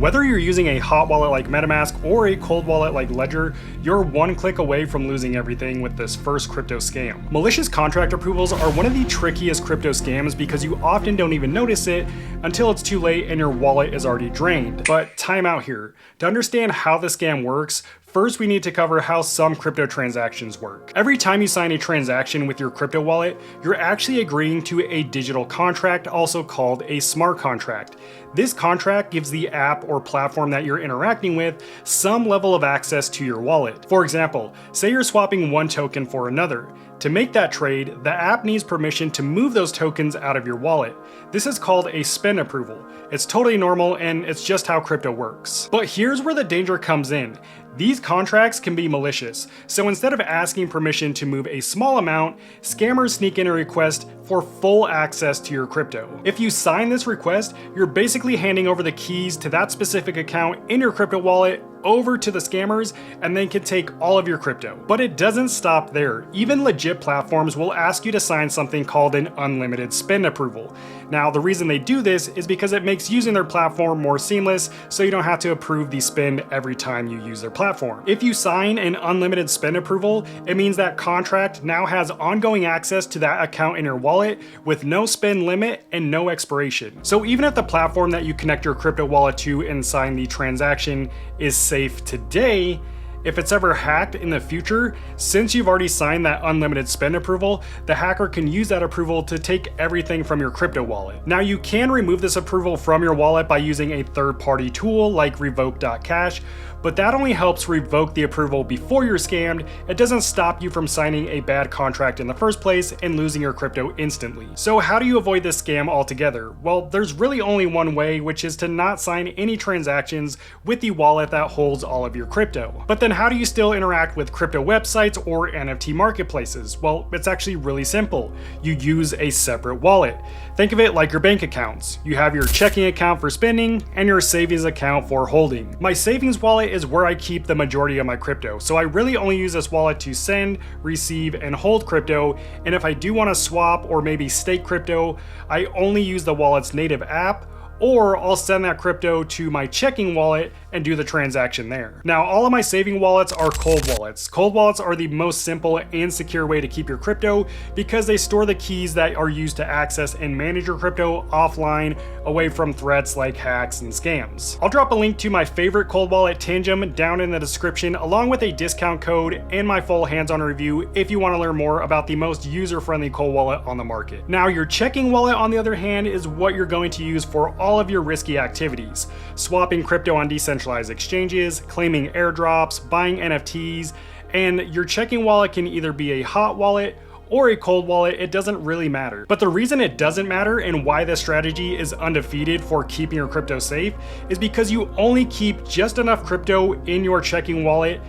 Whether you're using a hot wallet like MetaMask or a cold wallet like Ledger, you're one click away from losing everything with this first crypto scam. Malicious contract approvals are one of the trickiest crypto scams because you often don't even notice it until it's too late and your wallet is already drained. But time out here. To understand how the scam works, first, we need to cover how some crypto transactions work. Every time you sign a transaction with your crypto wallet, you're actually agreeing to a digital contract, also called a smart contract. This contract gives the app or platform that you're interacting with some level of access to your wallet. For example, say you're swapping one token for another. To make that trade, the app needs permission to move those tokens out of your wallet. This is called a spend approval. It's totally normal and it's just how crypto works. But here's where the danger comes in. These contracts can be malicious, so instead of asking permission to move a small amount, scammers sneak in a request for full access to your crypto. If you sign this request, you're basically handing over the keys to that specific account in your crypto wallet over to the scammers and they can take all of your crypto. But it doesn't stop there. Even legit platforms will ask you to sign something called an unlimited spend approval. Now, the reason they do this is because it makes using their platform more seamless, so you don't have to approve the spend every time you use their platform. If you sign an unlimited spend approval, it means that contract now has ongoing access to that account in your wallet with no spend limit and no expiration. So even if the platform that you connect your crypto wallet to and sign the transaction is safe today, if it's ever hacked in the future, since you've already signed that unlimited spend approval, the hacker can use that approval to take everything from your crypto wallet. Now, you can remove this approval from your wallet by using a third-party tool like revoke.cash, but that only helps revoke the approval before you're scammed. It doesn't stop you from signing a bad contract in the first place and losing your crypto instantly. So how do you avoid this scam altogether? Well, there's really only one way, which is to not sign any transactions with the wallet that holds all of your crypto. But then how do you still interact with crypto websites or NFT marketplaces? Well, it's actually really simple. You use a separate wallet. Think of it like your bank accounts. You have your checking account for spending and your savings account for holding. My savings wallet is where I keep the majority of my crypto, so I really only use this wallet to send, receive, and hold crypto, and if I do want to swap or maybe stake crypto, I only use the wallet's native app, or I'll send that crypto to my checking wallet and do the transaction there. Now, all of my saving wallets are cold wallets. Cold wallets are the most simple and secure way to keep your crypto because they store the keys that are used to access and manage your crypto offline, away from threats like hacks and scams. I'll drop a link to my favorite cold wallet, Tangem, down in the description, along with a discount code and my full hands-on review if you want to learn more about the most user-friendly cold wallet on the market. Now, your checking wallet, on the other hand, is what you're going to use for all of your risky activities. Swapping crypto on decentralized exchanges, claiming airdrops, buying NFTs, and your checking wallet can either be a hot wallet or a cold wallet. It doesn't really matter. But the reason it doesn't matter and why this strategy is undefeated for keeping your crypto safe is because you only keep just enough crypto in your checking wallet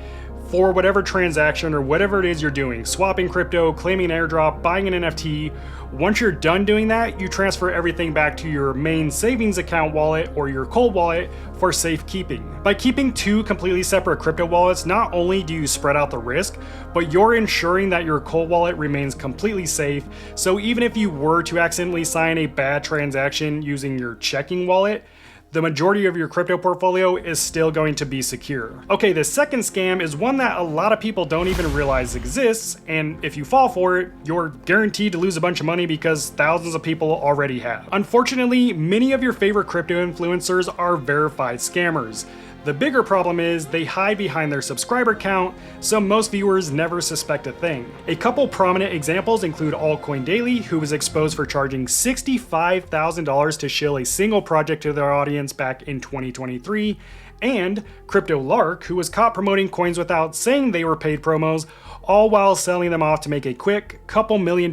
for whatever transaction or whatever it is you're doing, swapping crypto, claiming an airdrop, buying an NFT. Once you're done doing that, you transfer everything back to your main savings account wallet or your cold wallet for safekeeping. By keeping two completely separate crypto wallets, not only do you spread out the risk, but you're ensuring that your cold wallet remains completely safe. So even if you were to accidentally sign a bad transaction using your checking wallet, the majority of your crypto portfolio is still going to be secure. Okay, the second scam is one that a lot of people don't even realize exists, and if you fall for it, you're guaranteed to lose a bunch of money because thousands of people already have. Unfortunately, many of your favorite crypto influencers are verified scammers. The bigger problem is they hide behind their subscriber count, so most viewers never suspect a thing. A couple prominent examples include Altcoin Daily, who was exposed for charging $65,000 to shill a single project to their audience back in 2023, and Crypto Lark, who was caught promoting coins without saying they were paid promos, all while selling them off to make a quick couple $1 million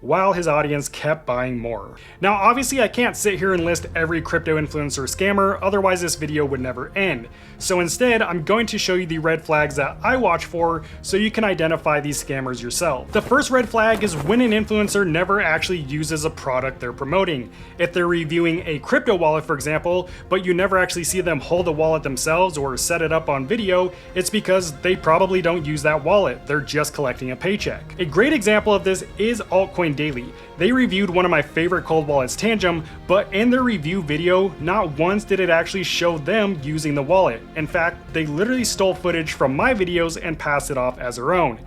while his audience kept buying more. Now, obviously I can't sit here and list every crypto influencer scammer, otherwise this video would never end. So instead, I'm going to show you the red flags that I watch for so you can identify these scammers yourself. The first red flag is when an influencer never actually uses a product they're promoting. If they're reviewing a crypto wallet, for example, but you never actually see them hold the wallet themselves or set it up on video, it's because they probably don't use that wallet. They're just collecting a paycheck. A great example of this is Altcoin Bitcoin Daily. They reviewed one of my favorite cold wallets, Tangem, but in their review video, not once did it actually show them using the wallet. In fact, they literally stole footage from my videos and passed it off as their own.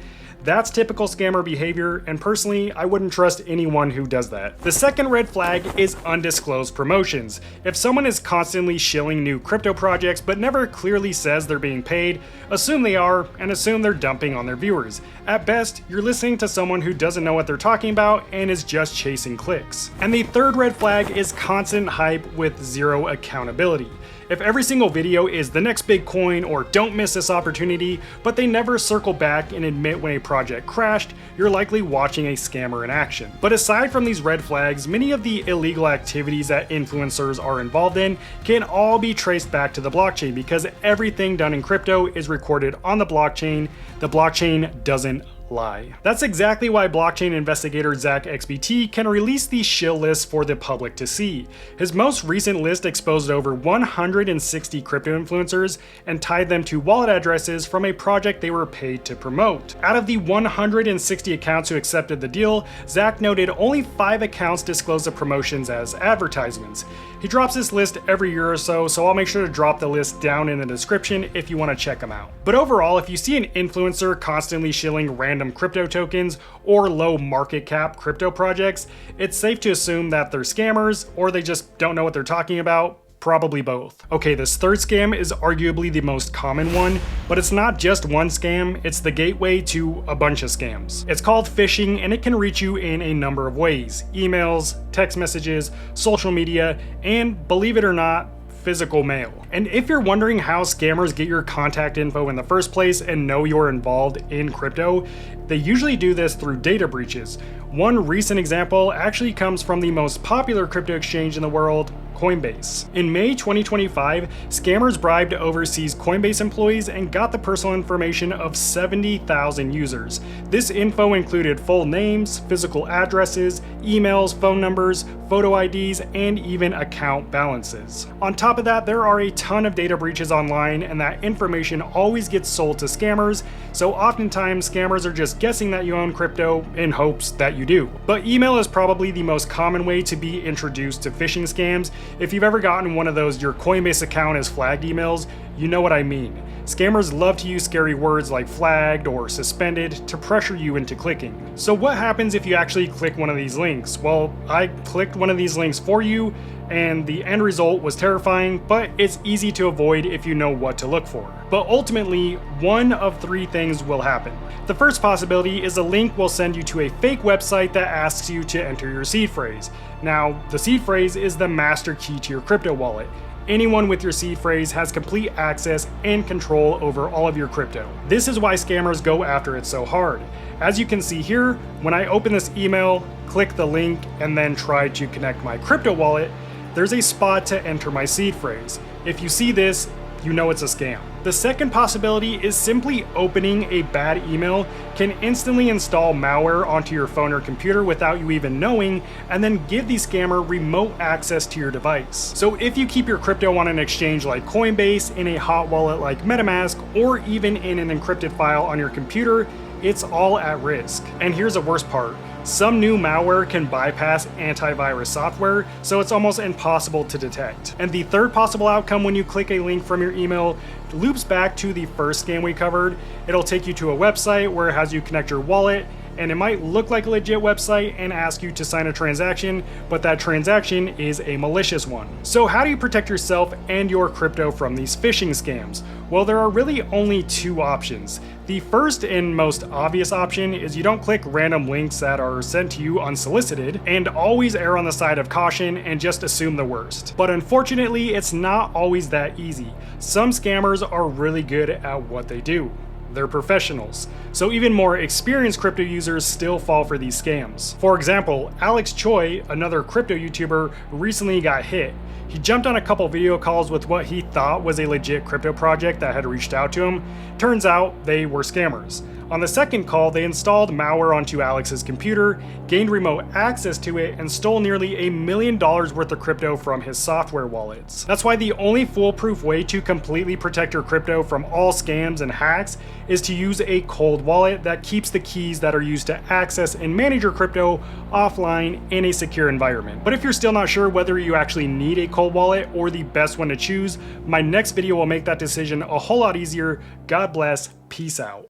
That's typical scammer behavior, and personally, I wouldn't trust anyone who does that. The second red flag is undisclosed promotions. If someone is constantly shilling new crypto projects but never clearly says they're being paid, assume they are, and assume they're dumping on their viewers. At best, you're listening to someone who doesn't know what they're talking about and is just chasing clicks. And the third red flag is constant hype with zero accountability. If every single video is the next big coin or don't miss this opportunity, but they never circle back and admit when a project crashed, you're likely watching a scammer in action. But aside from these red flags, many of the illegal activities that influencers are involved in can all be traced back to the blockchain because everything done in crypto is recorded on the blockchain. The blockchain doesn't lie. That's exactly why blockchain investigator Zach XBT can release these shill lists for the public to see. His most recent list exposed over 160 crypto influencers and tied them to wallet addresses from a project they were paid to promote. Out of the 160 accounts who accepted the deal, Zach noted only 5 accounts disclosed the promotions as advertisements. He drops this list every year or so I'll make sure to drop the list down in the description if you want to check them out. But overall, if you see an influencer constantly shilling random crypto tokens or low market cap crypto projects, it's safe to assume that they're scammers or they just don't know what they're talking about. Probably both. Okay, this third scam is arguably the most common one, but it's not just one scam, it's the gateway to a bunch of scams. It's called phishing and it can reach you in a number of ways: emails, text messages, social media, and believe it or not, physical mail. And if you're wondering how scammers get your contact info in the first place and know you're involved in crypto, they usually do this through data breaches. One recent example actually comes from the most popular crypto exchange in the world, Coinbase. In May 2025, scammers bribed overseas Coinbase employees and got the personal information of 70,000 users. This info included full names, physical addresses, emails, phone numbers, photo IDs, and even account balances. On top of that, there are a ton of data breaches online, and that information always gets sold to scammers, so oftentimes scammers are just guessing that you own crypto in hopes that you do. But email is probably the most common way to be introduced to phishing scams. If you've ever gotten one of those "your Coinbase account is flagged" emails, you know what I mean. Scammers love to use scary words like flagged or suspended to pressure you into clicking. So what happens if you actually click one of these links? Well, I clicked one of these links for you, and the end result was terrifying, but it's easy to avoid if you know what to look for. But ultimately, one of 3 things will happen. The first possibility is a link will send you to a fake website that asks you to enter your seed phrase. Now, the seed phrase is the master key to your crypto wallet. Anyone with your seed phrase has complete access and control over all of your crypto. This is why scammers go after it so hard. As you can see here, when I open this email, click the link, and then try to connect my crypto wallet, there's a spot to enter my seed phrase. If you see this, you know it's a scam. The second possibility is simply opening a bad email can instantly install malware onto your phone or computer without you even knowing, and then give the scammer remote access to your device. So if you keep your crypto on an exchange like Coinbase, in a hot wallet like MetaMask, or even in an encrypted file on your computer, it's all at risk. And here's the worst part. Some new malware can bypass antivirus software, so it's almost impossible to detect. And the third possible outcome when you click a link from your email loops back to the first scam we covered. It'll take you to a website where it has you connect your wallet, and it might look like a legit website and ask you to sign a transaction, but that transaction is a malicious one. So how do you protect yourself and your crypto from these phishing scams? Well, there are really only 2 options. The first and most obvious option is you don't click random links that are sent to you unsolicited, and always err on the side of caution and just assume the worst. But unfortunately, it's not always that easy. Some scammers are really good at what they do. They're professionals. So even more experienced crypto users still fall for these scams. For example, Alex Choi, another crypto YouTuber, recently got hit. He jumped on a couple video calls with what he thought was a legit crypto project that had reached out to him. Turns out they were scammers. On the second call, they installed malware onto Alex's computer, gained remote access to it, and stole nearly $1 million worth of crypto from his software wallets. That's why the only foolproof way to completely protect your crypto from all scams and hacks is to use a cold wallet that keeps the keys that are used to access and manage your crypto offline in a secure environment. But if you're still not sure whether you actually need a cold wallet or the best one to choose, my next video will make that decision a whole lot easier. God bless. Peace out.